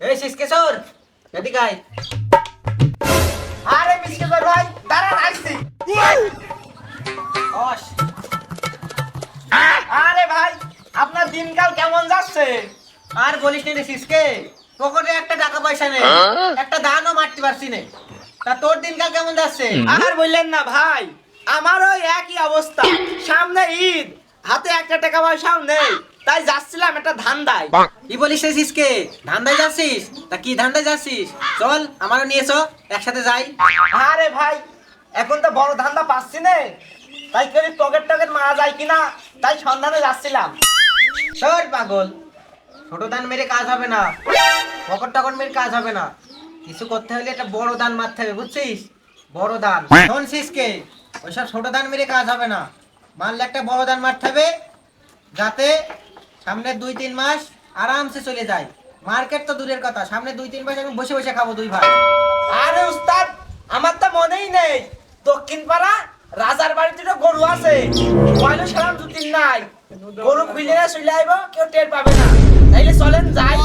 এই সিসকেশর এদিকে আয়। আরে মিসকেশ্বর ভাই দাঁড়ান আসছি। অস আরে ভাই আপনার দিনকাল কেমন যাচ্ছে? আর বলিস নি রে সিসকে, পকেটে একটা টাকা পয়সা নেই, একটা দানও মারতে পারছি না। তা তোর দিনকাল কেমন যাচ্ছে? আর বললেন না ভাই, আমারও একই অবস্থা। সামনে ঈদ, হাতে একটা টাকা পয়সাও নেই, তাই যাচ্ছিলাম একটা ধান্দায়। কি বলিস রে সিসকে, ধান্দায় যাচ্ছিস? তা কি ধান্দায় যাচ্ছিস? চল আমারও নিয়ে এসো, একসাথে যাই। আরে ভাই এখন তো বড় ধান্দা পাচ্ছি না, তাই করে পকেট টকেট মারা যায় কিনা তাই সন্ধানে যাচ্ছিলাম। সর পাগল, ছোট দান মেরে কাজ হবে না, পকেট টকেট মেরে কাজ হবে না। কিছু করতে হলে একটা বড় দান মারতে হবে, বুঝছিস? বড় দান। শোন সিসকে, ওইসব ছোট দান মেরে কাজ হবে না, মারলে একটা বড় দান মারতে হবে, যাতে সামনে 2-3 মাস আরামসে চলে যায়। মার্কেট তো দূরের কথা, সামনে 2-3 মাস আমি বসে বসে খাবো দুই ভাই। আরে উস্তাদ আমার তো মনেই নেই, দক্ষিণ পাড়া রাজার বাড়িতে তো গরু আছে, কয়লো সালাম দুদিন নাই, গরু খুলে না চলে আইব, কেউ টের পাবে না। তাইলে চলেন যাই।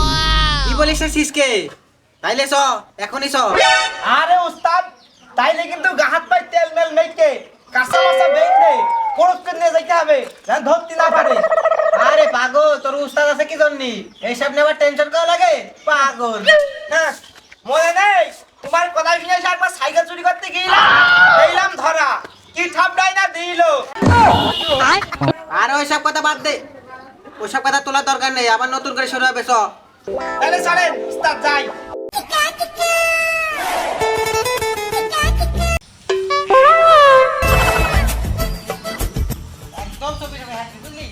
কি বলিস রে সিসকে? তাইলে চ, এখনই চ। আরে উস্তাদ তাইলে কিন্তু গাহাত পাই তেল মেল মেখে কাঁচা মাছা বেঁধে কোরস্কে নিয়ে যাইতে হবে, যেন ধরতে না পারে। আরে পাগল, তোর উস্তাদ আছে কি জন্যি? এইসব নিয়ে আবার টেনশন করা লাগে? পাগল। হ্যাঁ, মনে নেই তোমার কথা শুনে এসে একবার সাইকেল চুরি করতে গেলাম ধরা, কি ঠাপডাই না দিল। আর ওইসব কথা বাদ দে, ওইসব কথা তোলার দরকার নেই, আবার নতুন করে শুরু হবে। চ। তাহলে চলেন উস্তাদ যাই। একদম চব্বিশ হবে, হ্যাঁ, বুঝলি?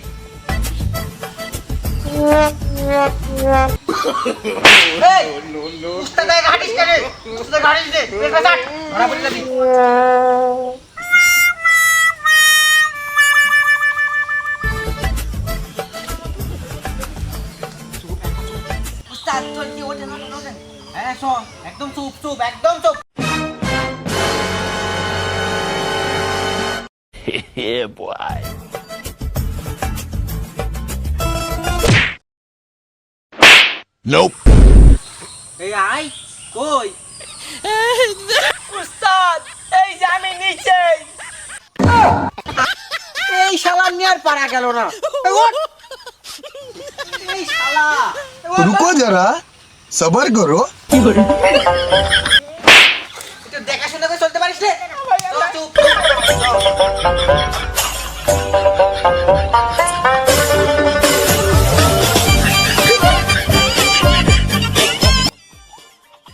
এই, উস্তাদ গায়ে ঘাটিস কেন রে? উস্তাদ ঘাটিস রে, পেছনে ছাড়, ধরা পড়ে যাবি। উস্তাদ, চলছি, ওঠেন, ওঠেন, ওঠেন। হ্যাঁ, শোন, একদম চুপ চুপ, একদম চুপ। Yeah, boy. Nope. এই আয়, কই? উস্তাদ এই যে আমি নিচে। এই শালা নিয়ে আর পারা গেল না। এই ওঠ। এই শালা, এই ওঠ, रुको जरा सबर करो। একটু দেখাশোনা করে চলতে পারিস রে? চুপ, চুপ,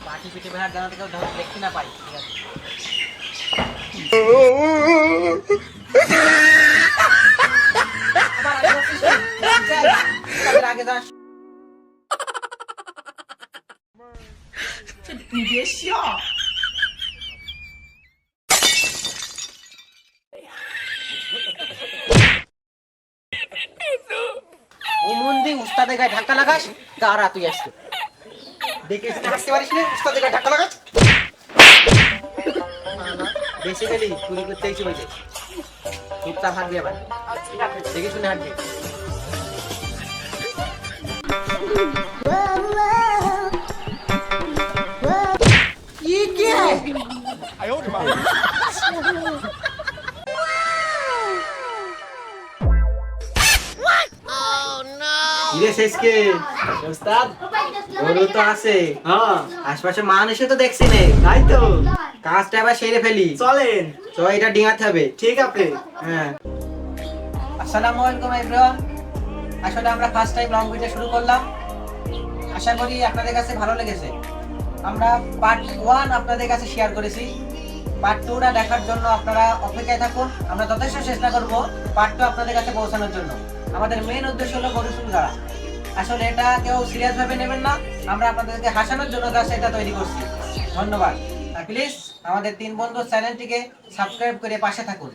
পাটি পিটি বেহার জানা থেকে দেখতে না পাই, ঠিক আছে? আবার আগে যাচ্ছিস না? চল, তাদের আগে যাস। ও মন্দি উস্তাদের গায়ে ধাক্কা লাগাস, দাঁড়া তুই আসতে। দেখিস না আসতে পারিস না, উস্তাদের গায়ে ধাক্কা লাগাস। বেসিক্যালি চুরি করতে এসে বসে চুপচাপ হাঁটবি, আবার দেখে শুনে হাঁটবি। কিরে শেষকে উস্তাদ গরু তো আছে, হ্যাঁ আশপাশে মানুষে তো দেখছি নে, তাই তো, কাজটা এবার সেরে ফেলি। চলেন। চ, এটা ডিঙাতে হবে। ঠিক আছে। হ্যাঁ। আসসালামু আলাইকুম এভরিওয়ান। আসলে আমরা ফার্স্ট টাইম লং ভিডিও শুরু করলাম, আশা করি আপনাদের কাছে ভালো লেগেছে। আমরা পার্ট 1 আপনাদের কাছে শেয়ার করেছি, পার্ট 2টা দেখার জন্য আপনারা অপেক্ষায় থাকুন। আমরা যথেষ্ট চেষ্টা করব পার্ট 2 আপনাদের কাছে পৌঁছানোর জন্য। আমাদের মেইন উদ্দেশ্য হলো গরু চুরি করা। আসলে এটা কেউ সিরিয়াস ভাবে নেবেন না, আমরা আপনাদেরকে হাসানোর জন্য জাস্ট এটা তৈরি করছি। ধন্যবাদ। আর প্লিজ আমাদের 3 বন্ধু চ্যানেলটিকে সাবস্ক্রাইব করে পাশে থাকুন।